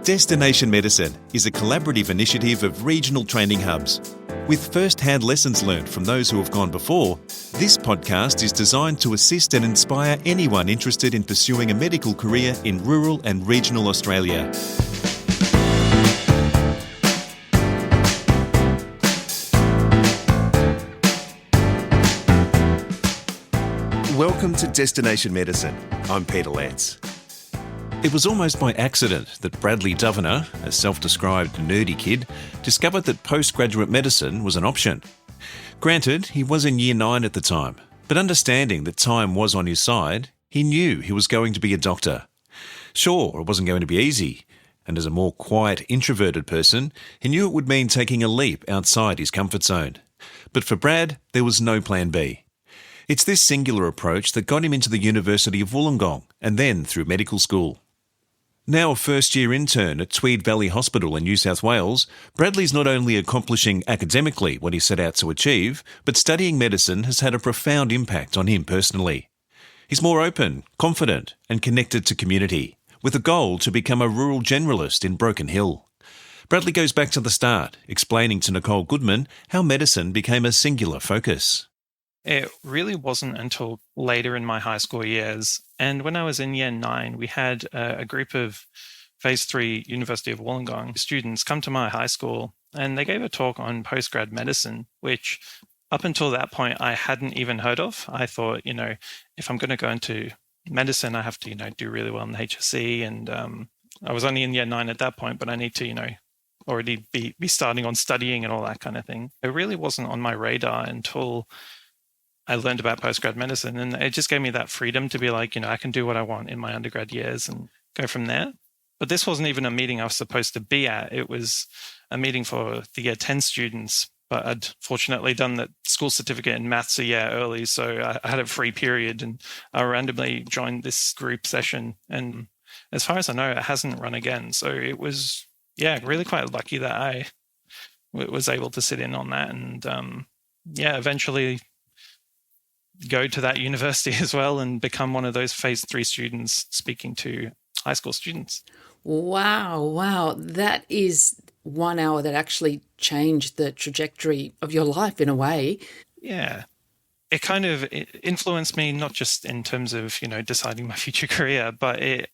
Destination Medicine is a collaborative initiative of regional training hubs. With first-hand lessons learned from those who have gone before, this podcast is designed to assist and inspire anyone interested in pursuing a medical career in rural and regional Australia. Welcome to Destination Medicine. I'm Peter Lance. It was almost by accident that Bradley Dovenor, a self-described nerdy kid, discovered that postgraduate medicine was an option. Granted, he was in Year 9 at the time, but understanding that time was on his side, he knew he was going to be a doctor. Sure, it wasn't going to be easy, and as a more quiet, introverted person, he knew it would mean taking a leap outside his comfort zone. But for Brad, there was no plan B. It's this singular approach that got him into the University of Wollongong and then through medical school. Now a first-year intern at Tweed Valley Hospital in New South Wales, Bradley's not only accomplishing academically what he set out to achieve, but studying medicine has had a profound impact on him personally. He's more open, confident and connected to community, with a goal to become a rural generalist in Broken Hill. Bradley goes back to the start, explaining to Nicole Goodman how medicine became a singular focus. It really wasn't until later in my high school years. And when I was in Year 9, we had a group of Phase 3 University of Wollongong students come to my high school, and they gave a talk on postgrad medicine, which up until that point, I hadn't even heard of. I thought, if I'm going to go into medicine, I have to, do really well in the HSC. And I was only in Year 9 at that point, but I need to, already be starting on studying and all that kind of thing. It really wasn't on my radar until I learned about postgrad medicine, and it just gave me that freedom to be like, I can do what I want in my undergrad years and go from there. But this wasn't even a meeting I was supposed to be at. It was a meeting for the Year 10 students, but I'd fortunately done the school certificate in maths a year early, so I had a free period, and I randomly joined this group session. And as far as I know, it hasn't run again. So it was, really quite lucky that I was able to sit in on that, and eventually go to that university as well and become one of those Phase 3 students speaking to high school students. Wow. That is 1 hour that actually changed the trajectory of your life in a way. Yeah. It kind of influenced me, not just in terms of, deciding my future career, but it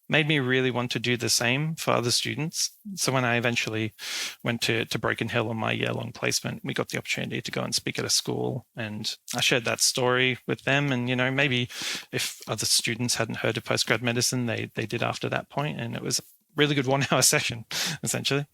made me really want to do the same for other students. So when I eventually went to Broken Hill on my year-long placement, we got the opportunity to go and speak at a school, and I shared that story with them. And, maybe if other students hadn't heard of postgrad medicine, they did after that point. And it was a really good 1 hour session, essentially.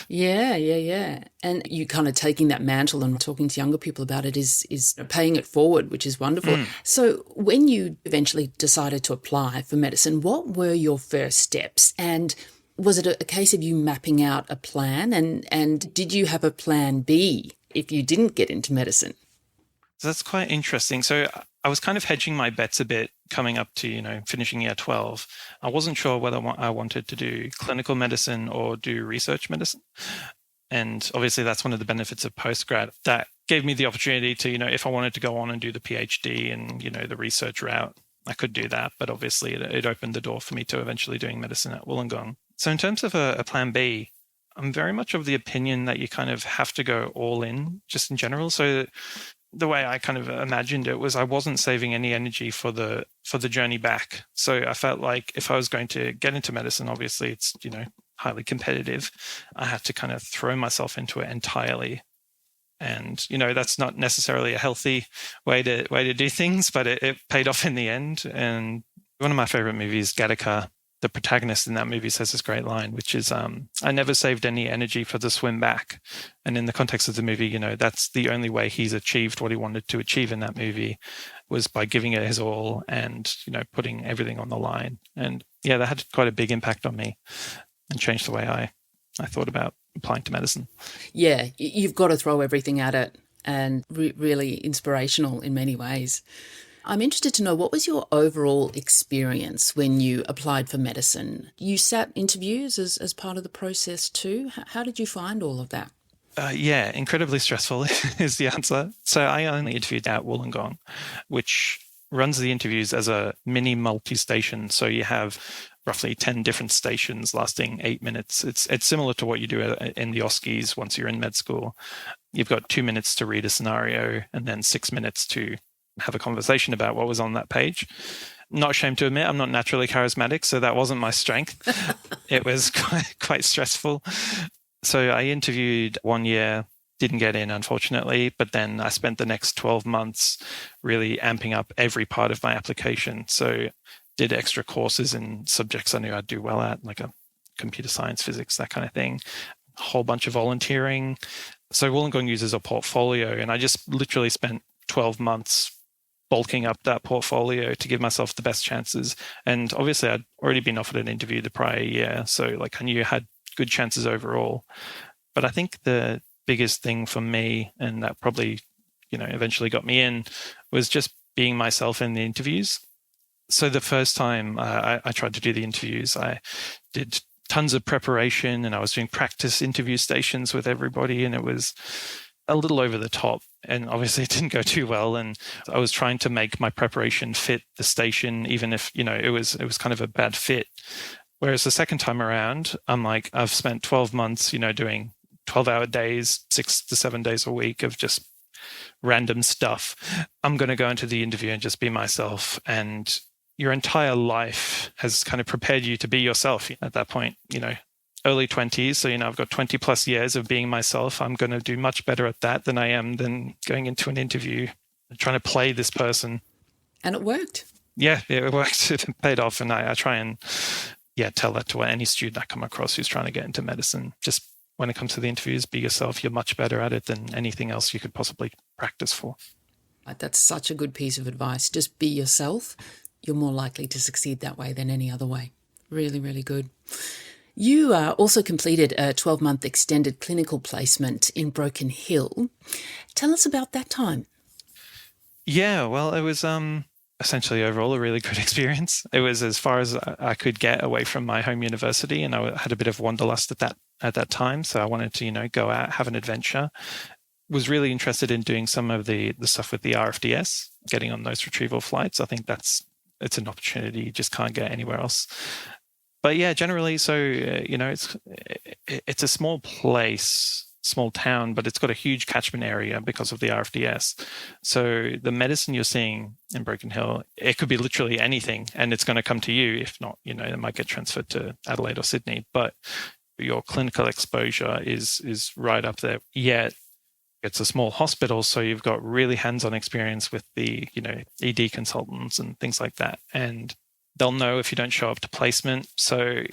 Yeah. And you kind of taking that mantle and talking to younger people about it is paying it forward, which is wonderful. So when you eventually decided to apply for medicine, what were your first steps? And was it a case of you mapping out a plan? And did you have a plan B if you didn't get into medicine? So that's quite interesting. So I was kind of hedging my bets a bit coming up to, finishing Year 12. I wasn't sure whether I wanted to do clinical medicine or do research medicine. And obviously that's one of the benefits of postgrad. That gave me the opportunity to, if I wanted to go on and do the PhD and, the research route, I could do that. But obviously it opened the door for me to eventually doing medicine at Wollongong. So in terms of a plan B, I'm very much of the opinion that you kind of have to go all in just in general. So the way I kind of imagined it was I wasn't saving any energy for the journey back. So I felt like if I was going to get into medicine, obviously it's, highly competitive. I had to kind of throw myself into it entirely. And, that's not necessarily a healthy way to do things, but it paid off in the end. And one of my favorite movies, Gattaca, the protagonist in that movie says this great line, which is, I never saved any energy for the swim back. And in the context of the movie, that's the only way he's achieved what he wanted to achieve in that movie was by giving it his all and, putting everything on the line. And that had quite a big impact on me and changed the way I thought about applying to medicine. Yeah, you've got to throw everything at it, and really inspirational in many ways. I'm interested to know, what was your overall experience when you applied for medicine? You sat interviews as part of the process too. How did you find all of that? Incredibly stressful is the answer. So I only interviewed at Wollongong, which runs the interviews as a mini multi-station. So you have roughly 10 different stations lasting 8 minutes. It's similar to what you do in the OSCEs once you're in med school. You've got 2 minutes to read a scenario and then 6 minutes to have a conversation about what was on that page. Not ashamed to admit, I'm not naturally charismatic, so that wasn't my strength. It was quite stressful. So I interviewed 1 year, didn't get in, unfortunately, but then I spent the next 12 months really amping up every part of my application. So did extra courses in subjects I knew I'd do well at, like a computer science, physics, that kind of thing. A whole bunch of volunteering. So Wollongong uses a portfolio, and I just literally spent 12 months bulking up that portfolio to give myself the best chances. And obviously I'd already been offered an interview the prior year, so like I knew I had good chances overall. But I think the biggest thing for me, and that probably, eventually got me in, was just being myself in the interviews. So the first time I tried to do the interviews, I did tons of preparation, and I was doing practice interview stations with everybody, and it was a little over the top, and obviously it didn't go too well. And I was trying to make my preparation fit the station, even if, it was kind of a bad fit. Whereas the second time around, I'm like, I've spent 12 months, doing 12-hour days, 6 to 7 days a week of just random stuff. I'm going to go into the interview and just be myself. And your entire life has kind of prepared you to be yourself at that point, early 20s. So, I've got 20 plus years of being myself. I'm going to do much better at that than I am than going into an interview and trying to play this person. And it worked. Yeah, it worked. It paid off. And I try and, tell that to any student I come across who's trying to get into medicine. Just when it comes to the interviews, be yourself. You're much better at it than anything else you could possibly practice for. That's such a good piece of advice. Just be yourself. You're more likely to succeed that way than any other way. Really, really good. You also completed a 12-month extended clinical placement in Broken Hill. Tell us about that time. Yeah, well, it was essentially overall a really good experience. It was as far as I could get away from my home university, and I had a bit of wanderlust at that time. So I wanted to, go out, have an adventure. Was really interested in doing some of the stuff with the RFDS, getting on those retrieval flights. I think it's an opportunity you just can't get anywhere else. But yeah, generally, so, it's a small place, small town, but it's got a huge catchment area because of the RFDS. So the medicine you're seeing in Broken Hill, it could be literally anything, and it's going to come to you. If not, it might get transferred to Adelaide or Sydney, but your clinical exposure is right up there. Yet it's a small hospital, so you've got really hands-on experience with the, ED consultants and things like that. And they'll know if you don't show up to placement. So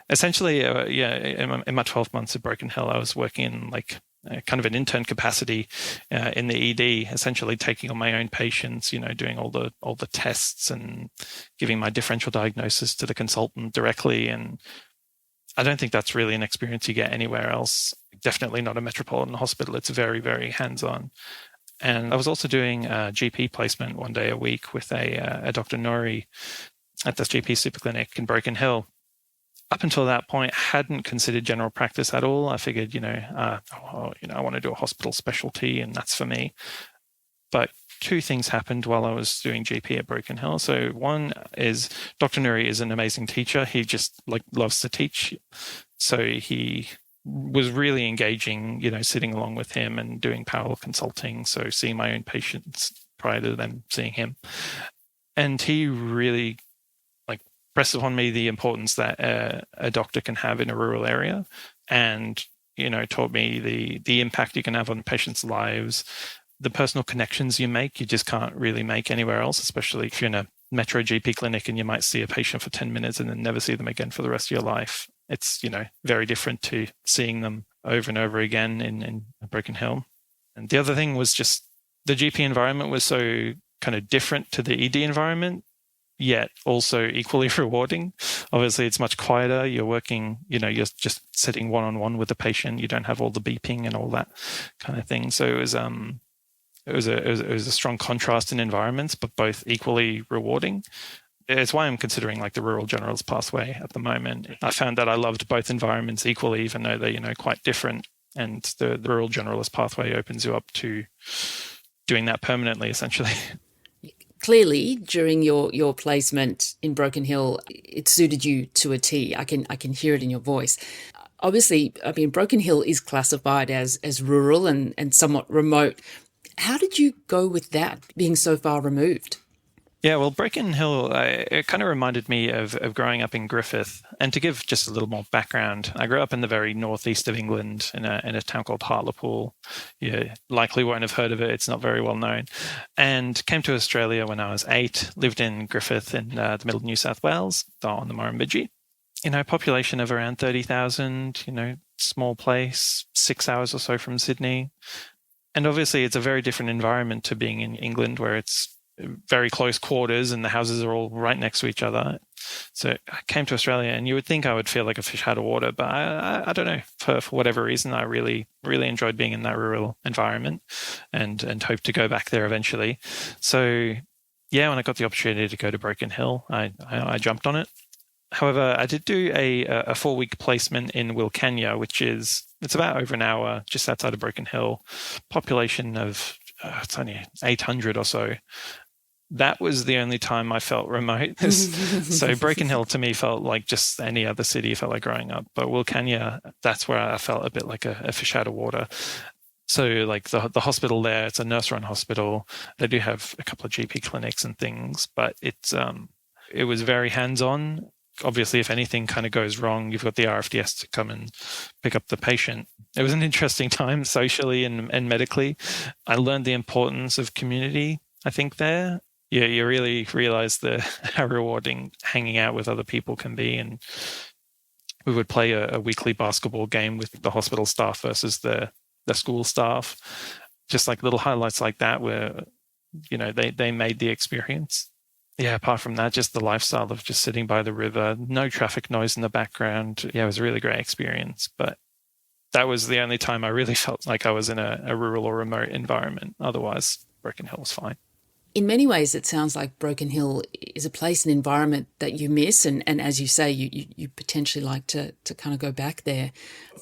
essentially, in my 12 months at Broken Hill, I was working in like kind of an intern capacity in the ED, essentially taking on my own patients, doing all the tests and giving my differential diagnosis to the consultant directly. And I don't think that's really an experience you get anywhere else. Definitely not a metropolitan hospital. It's very, very hands-on. And I was also doing a GP placement 1 day a week with a Dr. Nori at this GP super clinic in Broken Hill. Up until that point, hadn't considered general practice at all. I figured, I want to do a hospital specialty, and that's for me. But two things happened while I was doing GP at Broken Hill. So one is Dr. Nuri is an amazing teacher. He just loves to teach. So he was really engaging, sitting along with him and doing parallel consulting. So seeing my own patients prior to them seeing him. And he really pressed upon me the importance that a doctor can have in a rural area, and taught me the impact you can have on patients' lives, the personal connections you make. You just can't really make anywhere else, especially if you're in a metro GP clinic and you might see a patient for 10 minutes and then never see them again for the rest of your life. It's very different to seeing them over and over again in Broken Hill. And the other thing was just the GP environment was so kind of different to the ED environment, yet also equally rewarding. Obviously, it's much quieter. You're working, you're just sitting one-on-one with the patient. You don't have all the beeping and all that kind of thing. So it was a strong contrast in environments, but both equally rewarding. It's why I'm considering like the Rural Generalist pathway at the moment. I found that I loved both environments equally, even though they're quite different. And the Rural Generalist pathway opens you up to doing that permanently, essentially. Clearly, during your placement in Broken Hill, it suited you to a T. I can hear it in your voice. Obviously, I mean, Broken Hill is classified as rural and somewhat remote. How did you go with that, being so far removed? Yeah, well, Broken Hill, it kind of reminded me of growing up in Griffith. And to give just a little more background, I grew up in the very northeast of England in a town called Hartlepool. You likely won't have heard of it. It's not very well known. And came to Australia when I was 8, lived in Griffith in the middle of New South Wales, on the Murrumbidgee. Population of around 30,000, small place, 6 hours or so from Sydney. And obviously it's a very different environment to being in England, where it's very close quarters and the houses are all right next to each other. So I came to Australia, and you would think I would feel like a fish out of water, but I don't know, for whatever reason, I really, really enjoyed being in that rural environment and hope to go back there eventually. So yeah, when I got the opportunity to go to Broken Hill, I jumped on it. However, I did do a 4-week placement in Wilcannia, it's about over an hour just outside of Broken Hill, population of it's only 800 or so. That was the only time I felt remote. So Broken Hill to me felt like just any other city, felt like growing up. But Wilcannia, that's where I felt a bit like a fish out of water. So like the hospital there, it's a nurse-run hospital. They do have a couple of GP clinics and things, but it was very hands-on. Obviously, if anything kind of goes wrong, you've got the RFDS to come and pick up the patient. It was an interesting time socially and medically. I learned the importance of community, I think, there. Yeah, you really realize how rewarding hanging out with other people can be. And we would play a weekly basketball game with the hospital staff versus the school staff. Just like little highlights like that where, they made the experience. Yeah, apart from that, just the lifestyle of just sitting by the river, no traffic noise in the background. Yeah, it was a really great experience. But that was the only time I really felt like I was in a rural or remote environment. Otherwise, Broken Hill was fine. In many ways, it sounds like Broken Hill is a place and environment that you miss. And as you say, you potentially like to kind of go back there.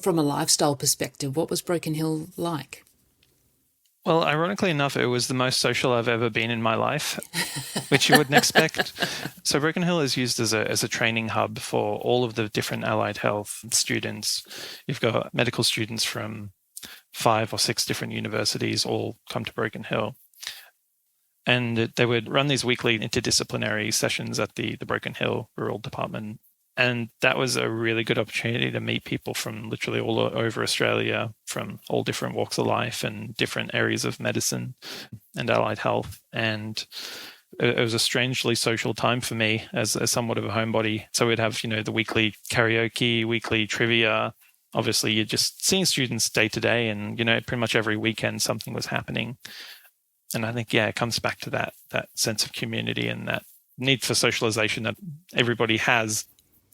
From a lifestyle perspective, what was Broken Hill like? Well, ironically enough, it was the most social I've ever been in my life, which you wouldn't expect. So Broken Hill is used as a training hub for all of the different allied health students. You've got medical students from 5 or 6 different universities all come to Broken Hill. And they would run these weekly interdisciplinary sessions at the Broken Hill Rural Department. And that was a really good opportunity to meet people from literally all over Australia, from all different walks of life and different areas of medicine and allied health. And it was a strangely social time for me as somewhat of a homebody. So we'd have, the weekly karaoke, weekly trivia. Obviously, you're just seeing students day to day, and, pretty much every weekend something was happening. And I think, it comes back to that sense of community and that need for socialization that everybody has.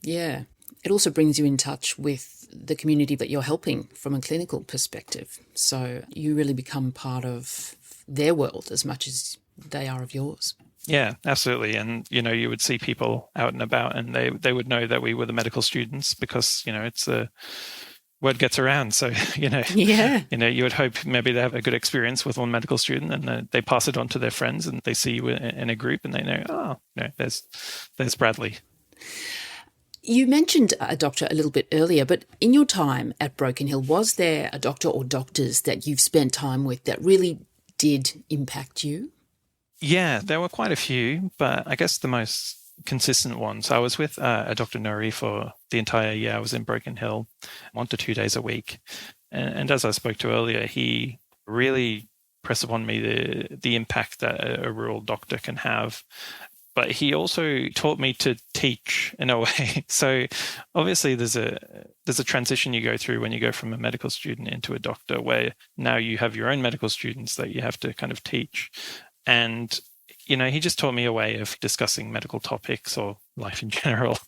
Yeah. It also brings you in touch with the community that you're helping from a clinical perspective. So you really become part of their world as much as they are of yours. Yeah, absolutely. And, you would see people out and about, and they would know that we were the medical students because, it's a word gets around. So, you would hope maybe they have a good experience with one medical student, and they pass it on to their friends, and they see you in a group and they know, there's Bradley. You mentioned a doctor a little bit earlier, but in your time at Broken Hill, was there a doctor or doctors that you've spent time with that really did impact you? Yeah, there were quite a few, but I guess the most consistent ones. I was with a Dr. Nuri for the entire year. I was in Broken Hill 1 to 2 days a week. And as I spoke to earlier, he really pressed upon me the impact that a rural doctor can have. But he also taught me to teach in a way. So obviously there's a transition you go through when you go from a medical student into a doctor, where now you have your own medical students that you have to kind of teach. And, he just taught me a way of discussing medical topics or life in general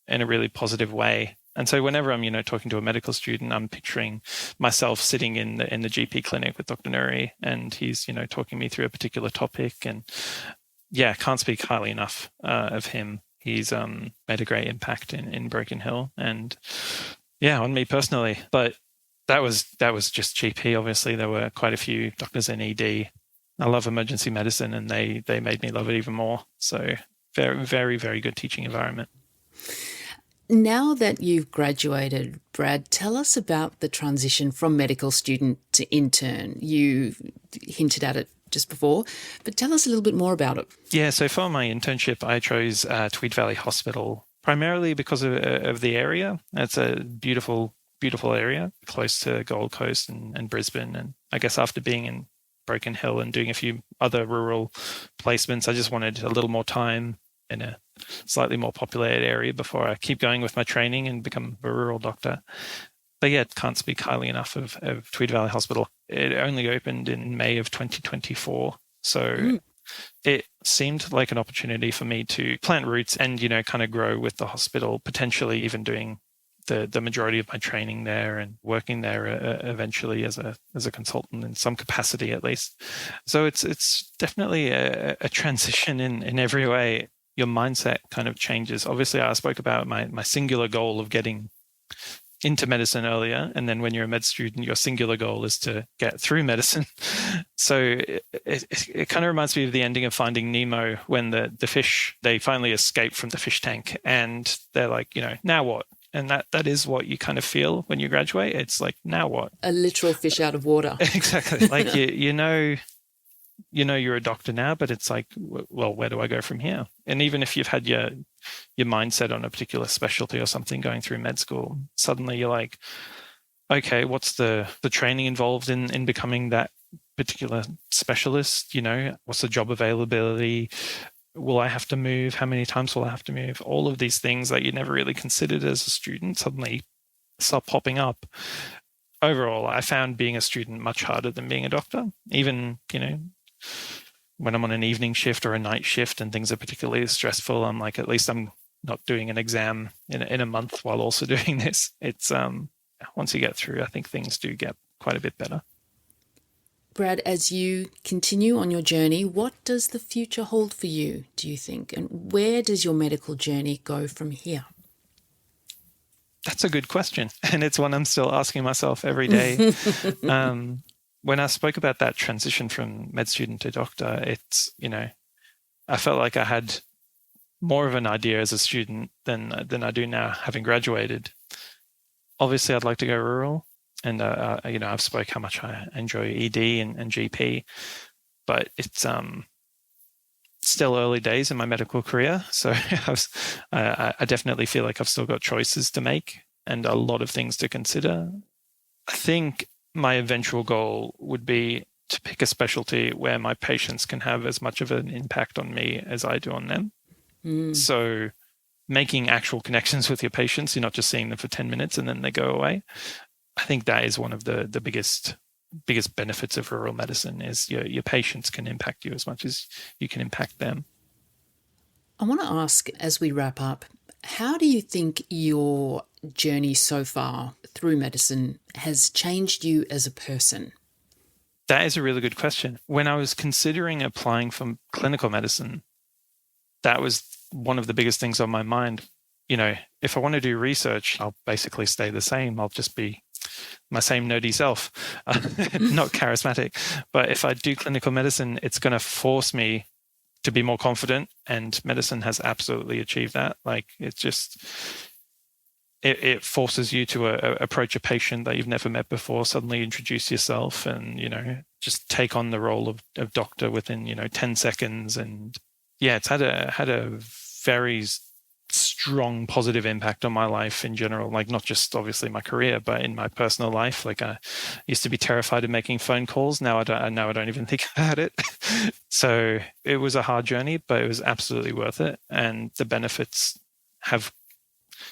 in a really positive way. And so whenever I'm, talking to a medical student, I'm picturing myself sitting in the GP clinic with Dr. Nuri, and he's, talking me through a particular topic. And yeah, can't speak highly enough of him. He's made a great impact in Broken Hill, and on me personally. But that was just GP. Obviously, there were quite a few doctors in ED I love emergency medicine, and they made me love it even more. So very, very, very good teaching environment. Now that you've graduated, Brad, tell us about the transition from medical student to intern. You hinted at it just before, but tell us a little bit more about it. Yeah, so for my internship, I chose Tweed Valley Hospital, primarily because of the area. It's a beautiful, beautiful area, close to Gold Coast and Brisbane. And I guess after being in Broken Hill and doing a few other rural placements, I just wanted a little more time in a slightly more populated area before I keep going with my training and become a rural doctor. But yeah, can't speak highly enough of Tweed Valley Hospital. It only opened in May of 2024. So it seemed like an opportunity for me to plant roots and, kind of grow with the hospital, potentially even doing the majority of my training there and working there eventually as a consultant in some capacity at least. So it's definitely a transition in every way. Your mindset kind of changes. Obviously, I spoke about my singular goal of getting into medicine earlier. And then when you're a med student, your singular goal is to get through medicine. So it kind of reminds me of the ending of Finding Nemo when the fish, they finally escape from the fish tank and they're like, now what? And that is what you kind of feel when you graduate. It's like, now what? A literal fish out of water. Exactly. Like, you're a doctor now, but it's like, well, where do I go from here? And even if you've had your mindset on a particular specialty or something going through med school, suddenly you're like, okay, what's the training involved in becoming that particular specialist? What's the job availability? Will I have to move? How many times will I have to move? All of these things that you never really considered as a student suddenly start popping up. Overall, I found being a student much harder than being a doctor. Even, when I'm on an evening shift or a night shift and things are particularly stressful, I'm like, at least I'm not doing an exam in a month while also doing this. It's once you get through, I think things do get quite a bit better. Brad, as you continue on your journey, what does the future hold for you, do you think? And where does your medical journey go from here? That's a good question. And it's one I'm still asking myself every day. When I spoke about that transition from med student to doctor, it's, I felt like I had more of an idea as a student than I do now, having graduated. Obviously, I'd like to go rural. And, I've spoke how much I enjoy ED and GP, but it's still early days in my medical career. So I definitely feel like I've still got choices to make and a lot of things to consider. I think my eventual goal would be to pick a specialty where my patients can have as much of an impact on me as I do on them. So making actual connections with your patients, you're not just seeing them for 10 minutes and then they go away. I think that is one of the biggest benefits of rural medicine is your patients can impact you as much as you can impact them. I want to ask, as we wrap up, how do you think your journey so far through medicine has changed you as a person? That is a really good question. When I was considering applying for clinical medicine, that was one of the biggest things on my mind. If I want to do research, I'll basically stay the same. I'll just be my same nerdy self, not charismatic. But if I do clinical medicine, it's going to force me to be more confident, and medicine has absolutely achieved that. Like it forces you to approach a patient that you've never met before, suddenly introduce yourself and, just take on the role of doctor within, 10 seconds. And yeah, it's had a very strong positive impact on my life in general, like not just obviously my career, but in my personal life. Like I used to be terrified of making phone calls. Now I don't even think about it. So it was a hard journey, but it was absolutely worth it. And the benefits have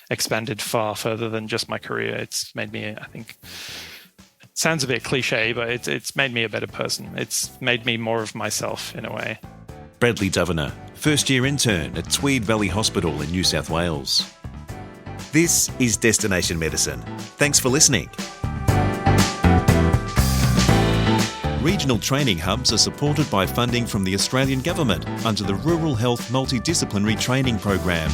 expanded far further than just my career. It's made me, I think, it sounds a bit cliche, but it's made me a better person. It's made me more of myself in a way. Bradley Dovenor, first-year intern at Tweed Valley Hospital in New South Wales. This is Destination Medicine. Thanks for listening. Regional training hubs are supported by funding from the Australian Government under the Rural Health Multidisciplinary Training Program.